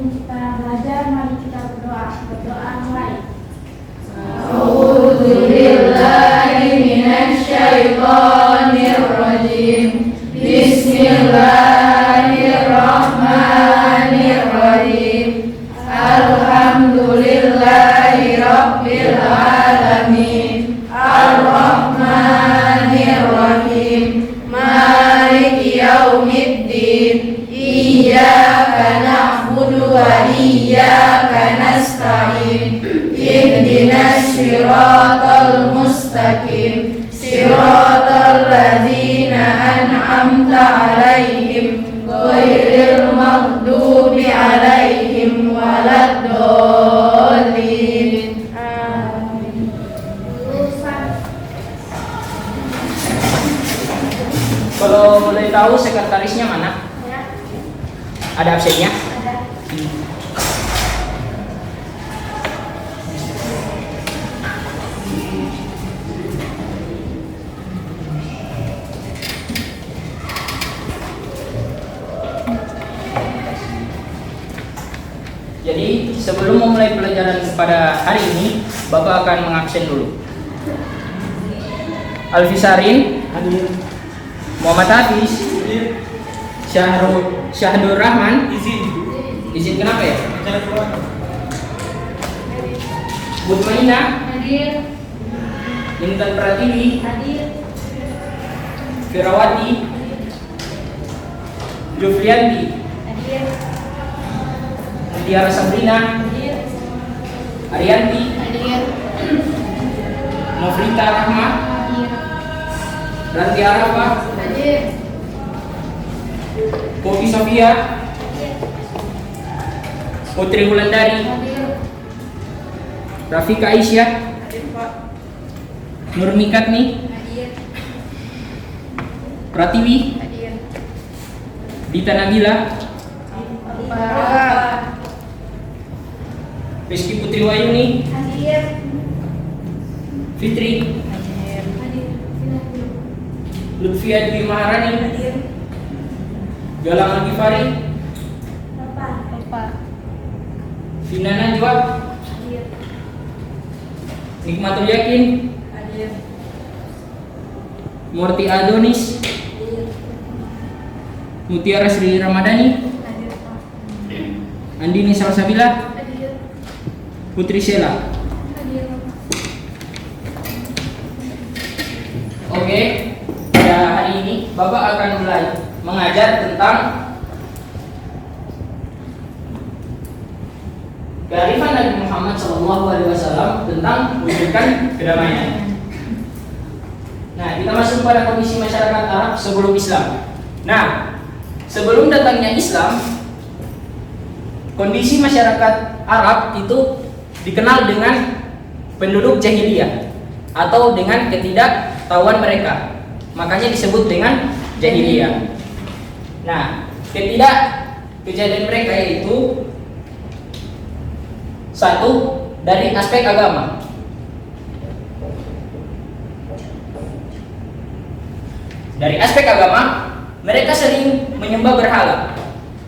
sebelum kita belajar, mari kita berdoa. Berdoa mulai. A'udzu billahi minasyaitonir rajim. Bismillahirrahmanirrahim. Alhamdulillahi rabbil alamin. Ar-Rahmanir-Rahim. Maliki yaumiddin. Iyyaka na'budu wa iyyaka nasta'in. Ihdinas siratal mustaqim. Siratal ladzina an'amta 'alaihim ghairil maghdubi 'alaihim waladdallin. Amin. Kalau boleh tahu sekretarisnya mana? Ya. Ada absennya? Ada. Jadi sebelum memulai pelajaran pada hari ini, Bapak akan mengabsen dulu. Alfisarin, Hadir. Muhammad Hafiz, Hadir. Syahdur Rahman. Izin. Izin kenapa ya? Bicara keluar. Butmaina, Hadir. Intan Pratiwi, Hadir. Firawati, Jufrianti, Hadir. Tiara Sabrina, Hadir. Arianti, Hadir. Novrita Rahma, Hadir. Ranti Arafah, Hadir. Popi Sofia, Putri Wulandari, Hadir. Rafika Aisyah, Nurmi Katni, Hadir. Pratiwi, Hadir. Dita Nabila, Bapak. Rizky Putri Wayuni, Hadir. Fitri, Hadir. Hadir. Lutfia Dwi Maharani, Hadir. Galang Agifari, Bapak. Vina Najwa, Hadir. Nikmatul Yakin, Hadir. Murti Adonis, Mutiara Sri Ramadhani, Hadir, Pak. Andini Salsabila, Hadir. Putri Sheila. Hadir. Oke, pada hari ini Bapak akan mulai mengajar tentang kearifan Nabi Muhammad SAW tentang mewujudkan kedamaian. Nah, kita masuk pada kondisi masyarakat Arab sebelum Islam. Nah, sebelum datangnya Islam, kondisi masyarakat Arab itu dikenal dengan penduduk jahiliyah atau dengan ketidaktahuan mereka. Makanya disebut dengan jahiliyah. Nah, kejadian mereka yaitu satu dari aspek agama. Dari aspek agama, mereka sering menyembah berhala.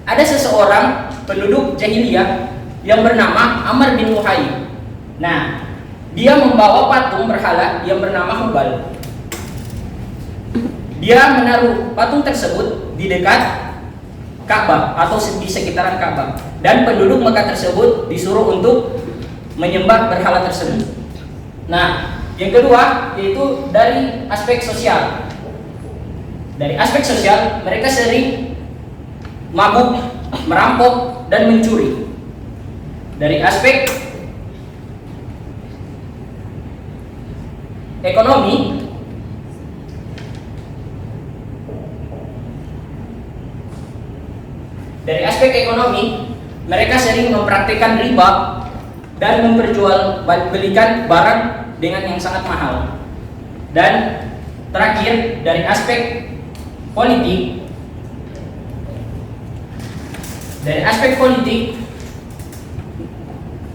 Ada seseorang penduduk jahiliyah yang bernama Amr bin Luhai. Nah, dia membawa patung berhala yang bernama Hubal. Dia menaruh patung tersebut di dekat Ka'bah atau di sekitaran Ka'bah, dan penduduk Mekah tersebut disuruh untuk menyembah berhala tersebut. Nah, yang kedua yaitu dari aspek sosial. Dari aspek sosial, mereka sering mabuk, merampok, dan mencuri. Dari aspek ekonomi, mereka sering mempraktikkan riba dan memperjualbelikan barang dengan yang sangat mahal. Dan terakhir, dari aspek politik,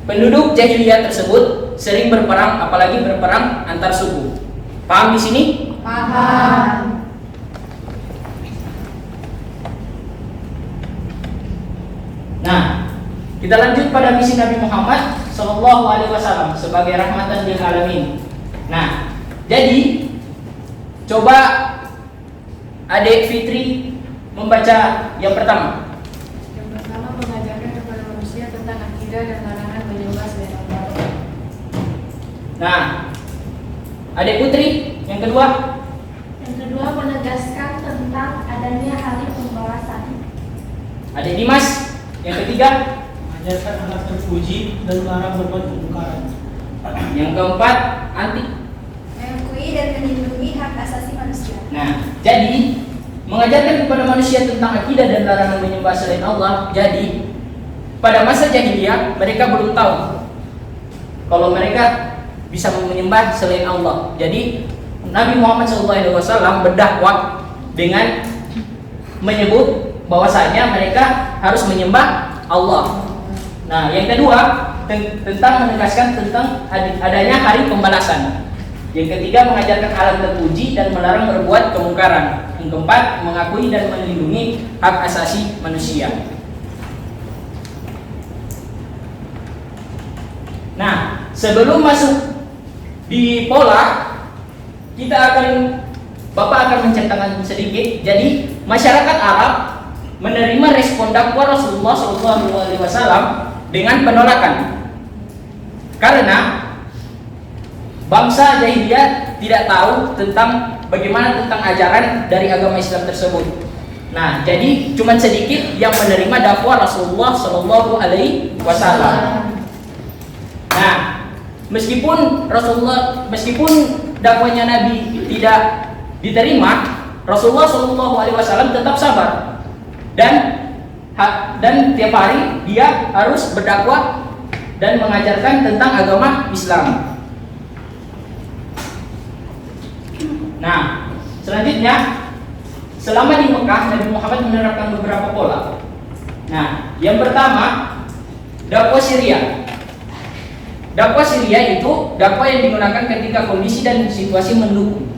penduduk jahiliyah tersebut sering berperang, apalagi berperang antar suku. Paham di sini? Paham. Nah, Kita lanjut pada misi Nabi Muhammad Sallallahu Alaihi Wasallam sebagai rahmatan lil alamin. Nah, jadi coba Adik Fitri membaca yang pertama. Yang pertama, mengajarkan kepada manusia tentang akidah dan larangan menyembah selain Allah. Nah, Adik Putri yang kedua. Yang kedua, menegaskan tentang adanya hari pembalasan. Adik Dimas yang ketiga. Mengajarkan anak terpuji dan melarang berbuat kemungkaran. Yang keempat, Anti. Mengakui dan melindungi hak asasi manusia. Nah, jadi mengajarkan kepada manusia tentang akidah dan larangan menyembah selain Allah. Jadi pada masa jahiliyah mereka belum tahu kalau mereka bisa menyembah selain Allah. Jadi Nabi Muhammad SAW berdakwah dengan menyebut bahwasanya mereka harus menyembah Allah. Nah, yang kedua tentang menegaskan tentang adanya hari pembalasan. Yang ketiga, mengajarkan alam terpuji dan melarang berbuat kemungkaran. Yang keempat, mengakui dan melindungi hak asasi manusia. Nah, sebelum masuk di pola, Bapak akan menceritakan sedikit. Jadi, masyarakat Arab menerima respon dakwah Rasulullah SAW dengan penolakan. Karena bangsa jahiliyah tidak tahu tentang bagaimana tentang ajaran dari agama Islam tersebut. Nah, jadi cuma sedikit yang menerima dakwah Rasulullah SAW. Nah, meskipun dakwanya Nabi tidak diterima, Rasulullah SAW tetap sabar dan tiap hari dia harus berdakwah dan mengajarkan tentang agama Islam. Nah, selanjutnya selama di Mekah Nabi Muhammad menerapkan beberapa pola. Nah, yang pertama, dakwah Syria. Dakwah Syria itu dakwah yang digunakan ketika kondisi dan situasi mendukung.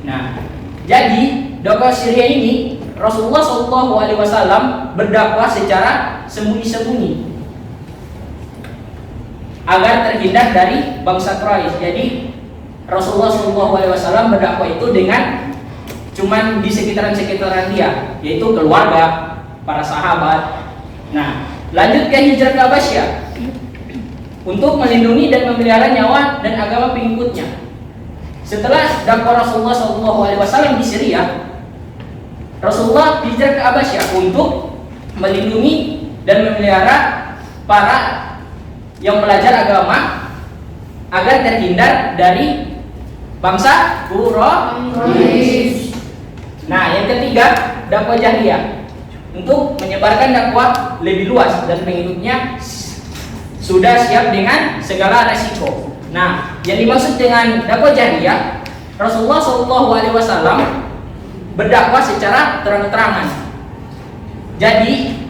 Nah, jadi dakwah Syria ini Rasulullah SAW berdakwah secara sembunyi-sembunyi agar terhindar dari bangsa Quraisy. Jadi Rasulullah SAW berdakwah itu dengan cuman di sekitaran dia, yaitu keluarga, para sahabat. Nah, lanjut ke hijrah ke Abasyah untuk melindungi dan memelihara nyawa dan agama pengikutnya. Setelah dakwah Rasulullah SAW di Syria, Rasulullah hijrah ke Abasyah untuk melindungi dan memelihara para yang belajar agama agar terhindar dari bangsa Quraisy. Nah, yang ketiga, dakwah jahiliyah untuk menyebarkan dakwah lebih luas dan pengikutnya sudah siap dengan segala resiko. Nah, yang dimaksud dengan dakwah jahiliyah, Rasulullah SAW berdakwah secara terang-terangan. Jadi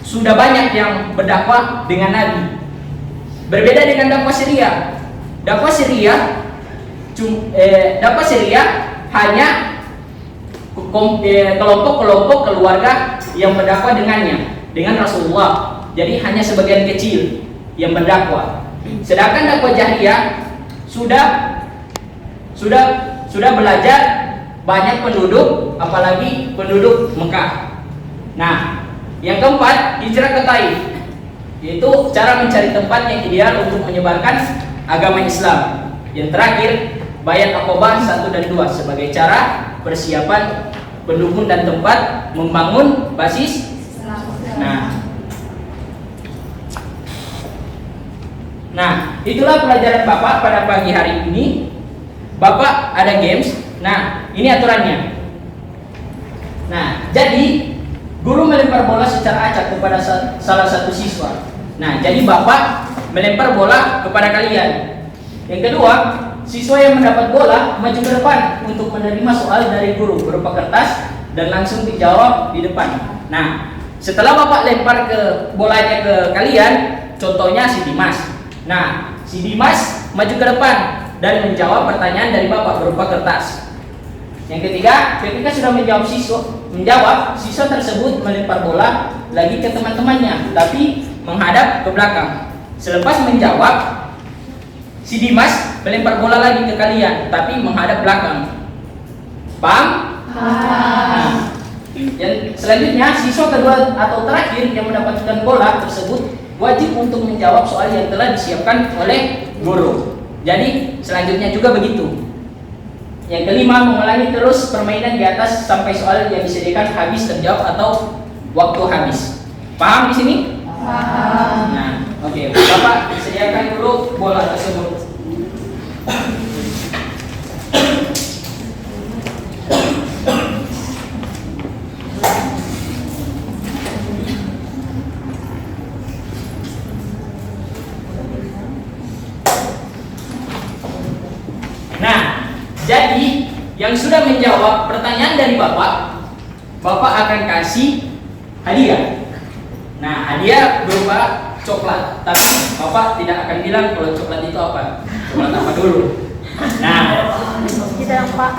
sudah banyak yang berdakwah dengan Nabi. Berbeda dengan dakwah Syria. Dakwah Syria hanya kelompok-kelompok keluarga yang berdakwah dengan Rasulullah. Jadi hanya sebagian kecil yang berdakwah. Sedangkan dakwah jahiliyah sudah belajar banyak penduduk, apalagi penduduk Mekah. Nah, yang keempat, hijrah ke Taif, yaitu cara mencari tempat yang ideal untuk menyebarkan agama Islam. Yang terakhir, Bayat Aqobah 1 dan 2 sebagai cara persiapan pendukung dan tempat membangun basis. Nah, itulah pelajaran Bapak pada pagi hari ini. Bapak ada games. Nah, ini aturannya. Nah, jadi guru melempar bola secara acak kepada salah satu siswa. Nah, jadi Bapak melempar bola kepada kalian. Yang kedua, siswa yang mendapat bola maju ke depan untuk menerima soal dari guru berupa kertas dan langsung dijawab di depan. Nah, setelah Bapak lempar bolanya ke kalian, contohnya si Dimas. Nah, si Dimas maju ke depan dan menjawab pertanyaan dari Bapak berupa kertas. Yang ketiga, ketika sudah menjawab, siswa tersebut melempar bola lagi ke teman-temannya, tapi menghadap ke belakang. Selepas menjawab, si Dimas melempar bola lagi ke kalian, tapi menghadap belakang. Paham? Nah, yang selanjutnya siswa kedua atau terakhir yang mendapatkan bola tersebut wajib untuk menjawab soal yang telah disiapkan oleh guru. Jadi selanjutnya juga begitu. Yang kelima, mengulangi terus permainan di atas sampai soal yang disediakan habis terjawab atau waktu habis. Paham di sini? Paham. Nah, oke. Bapak sediakan dulu bola tersebut. Nah, jadi yang sudah menjawab pertanyaan dari Bapak, Bapak akan kasih hadiah. Nah, hadiah berupa coklat, tapi Bapak tidak akan bilang kalau coklat itu apa. Coklat apa dulu? Nah, Tidak, Pak.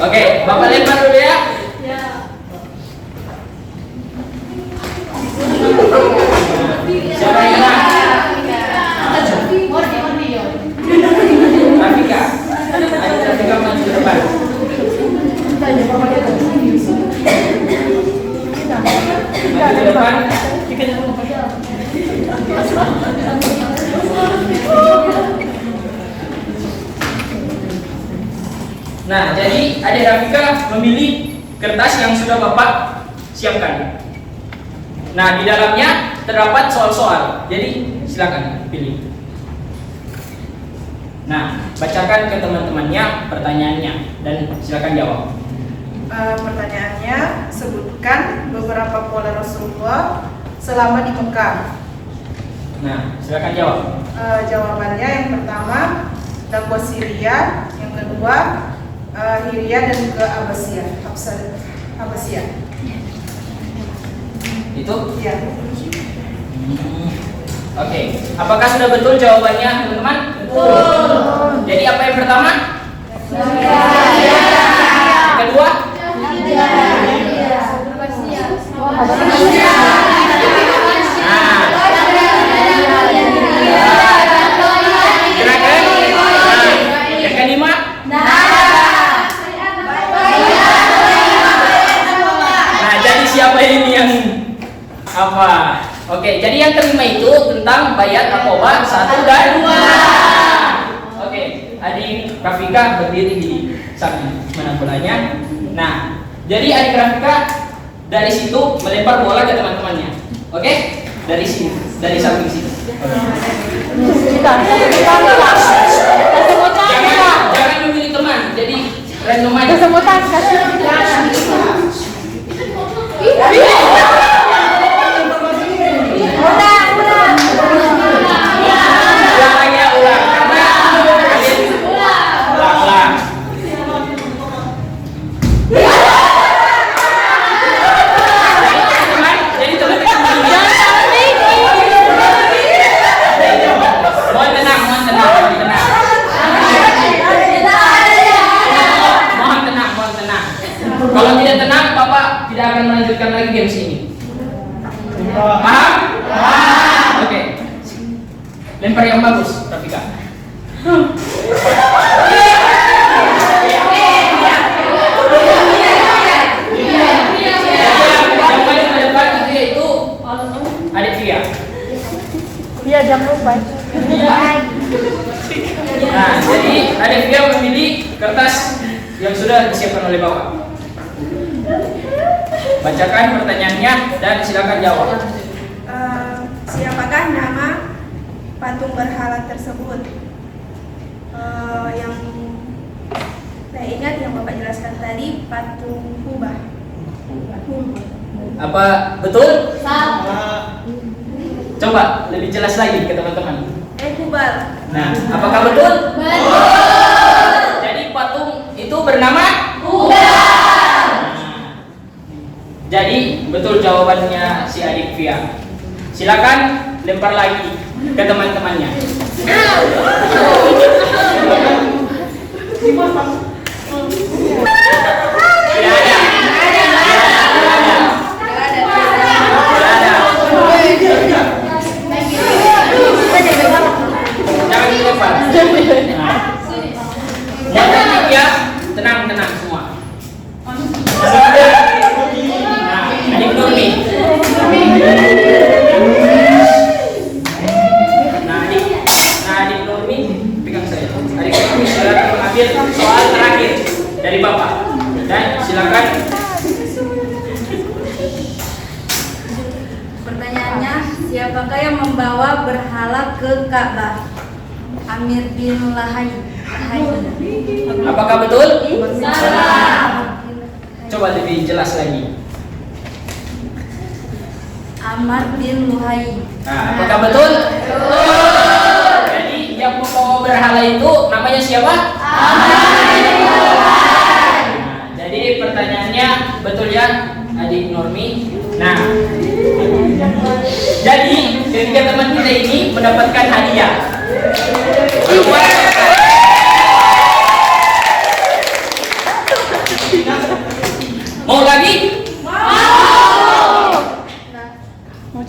oke, Bapak lempar dulu ya. Ya. Siapa yang menang? Rafika. Ayo Rafika maju ke depan. Maju ke depan. Nah, jadi adik Rafika memilih kertas yang sudah Bapak siapkan. Nah, di dalamnya terdapat soal-soal. Jadi silakan pilih. Nah, bacakan ke teman-temannya pertanyaannya dan silakan jawab. Pertanyaannya, sebutkan beberapa pola Rasulullah selama di Mekah. Nah, silakan jawab. Jawabannya yang pertama dakwah Syria, yang kedua Hiria dan juga Abbasiyah. Itu? Ya. Oke. Apakah sudah betul jawabannya, teman-teman? Betul. Jadi apa yang pertama? Yang kedua? Gerakan? Yang kelima? Nah, jadi siapa ini yang apa? Oke, jadi yang kelima itu tentang bayat akobah 1 dan 2. Oke, adik Rafika berdiri di samping mana bolanya. Nah, jadi adik Rafika dari situ melempar bola ke teman-temannya. Oke, dari sini, dari samping sini. Jangan memilih teman, jadi random aja. Kalau tidak tenang, Bapak tidak akan melanjutkan lagi games ini. Paham? Paham. Oke. Lempar yang bagus, Rafika. Yang paling depan itu yaitu adik Fia. Iya, jangan lupa. Nah, jadi adik Fia memilih kertas yang sudah disiapkan oleh Bapak. Bacakan pertanyaannya dan silakan jawab. Siapakah nama patung berhala tersebut? Yang saya ingat yang Bapak jelaskan tadi, patung Hubah. Apa betul? Coba lebih jelas lagi ke teman-teman. Hubal. Nah, apakah betul? Betul. Jadi patung itu bernama Hubal. Jadi betul jawabannya si adik Fia. Silakan lempar lagi ke teman-temannya. Tidak ada. Tidak ada. berhala ke Ka'bah? Amir bin Lahai. Apakah betul? Salah. Coba lebih jelas lagi. Amr bin Luhai. Nah, apakah betul? Jadi yang membawa berhala itu namanya siapa? Nah, jadi pertanyaannya betul ya, adik Normi. Nah, jadi ketiga teman kita ini mendapatkan hadiah. Mau lagi?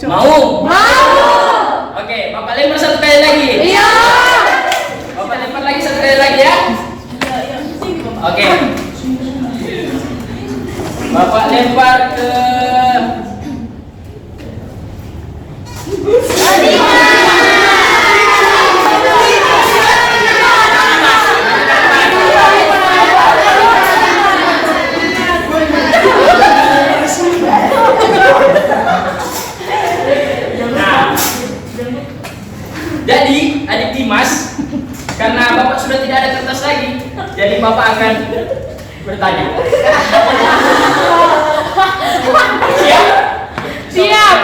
Mau? Oke, Bapak lempar satu kali lagi. Iya. Bapak lempar lagi satu kali lagi ya. Oke. Bapak lempar ke Jadi adik Dimas, karena Bapak sudah tidak ada kertas lagi, jadi Bapak akan bertanya. Siap? Siap.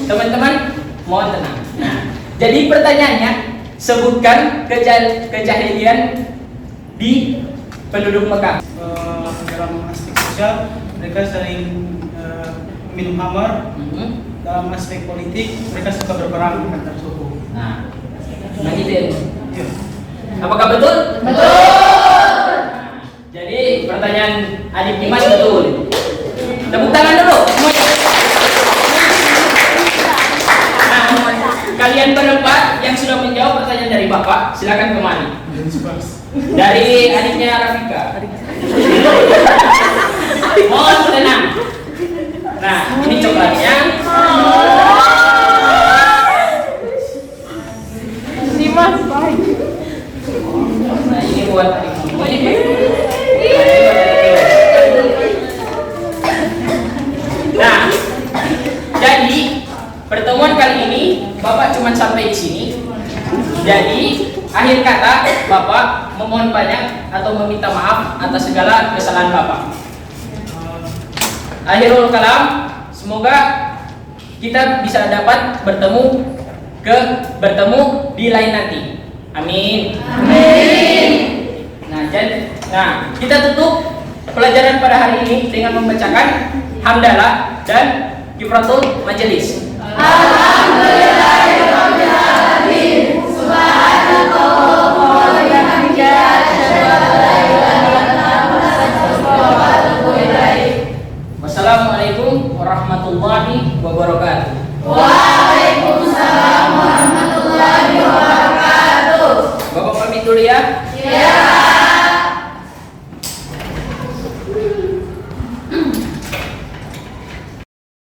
Teman-teman, mohon tenang. Nah, jadi pertanyaannya, sebutkan kejahilian di penduduk Mekah. Dalam aspek sosial mereka sering minum khamar. Dalam aspek politik mereka suka berperang antar suku. Nah gitu ya. Iya. Apakah betul? Betul. Jadi pertanyaan adik Dimas betul. Tepuk tangan dulu semuanya. Nah, kalian berempat yang sudah menjawab pertanyaan dari Bapak, silakan kemari. Dari adiknya Rafika. Mohon tenang. Nah, ini coklatnya. Dimas, baik. Nah, ini buat adikmu. Nah, jadi pertemuan kali ini Bapak cuma sampai di sini. Jadi akhir kata Bapak memohon banyak atau meminta maaf atas segala kesalahan Bapak. Akhirul kalam, semoga kita bisa dapat bertemu di lain nanti. Amin. Amin. Nah, kita tutup pelajaran pada hari ini dengan membacakan hamdalah dan kifratul majelis. Alhamdulillahirabbil alamin. Subhanallah wa bihamdihi asyhadu an la ilaha illallah wa atubu ilaik. Wassalamualaikum warahmatullahi wabarakatuh. Waalaikumsalam warahmatullahi wabarakatuh. Bapak pamit dulu ya. Ya.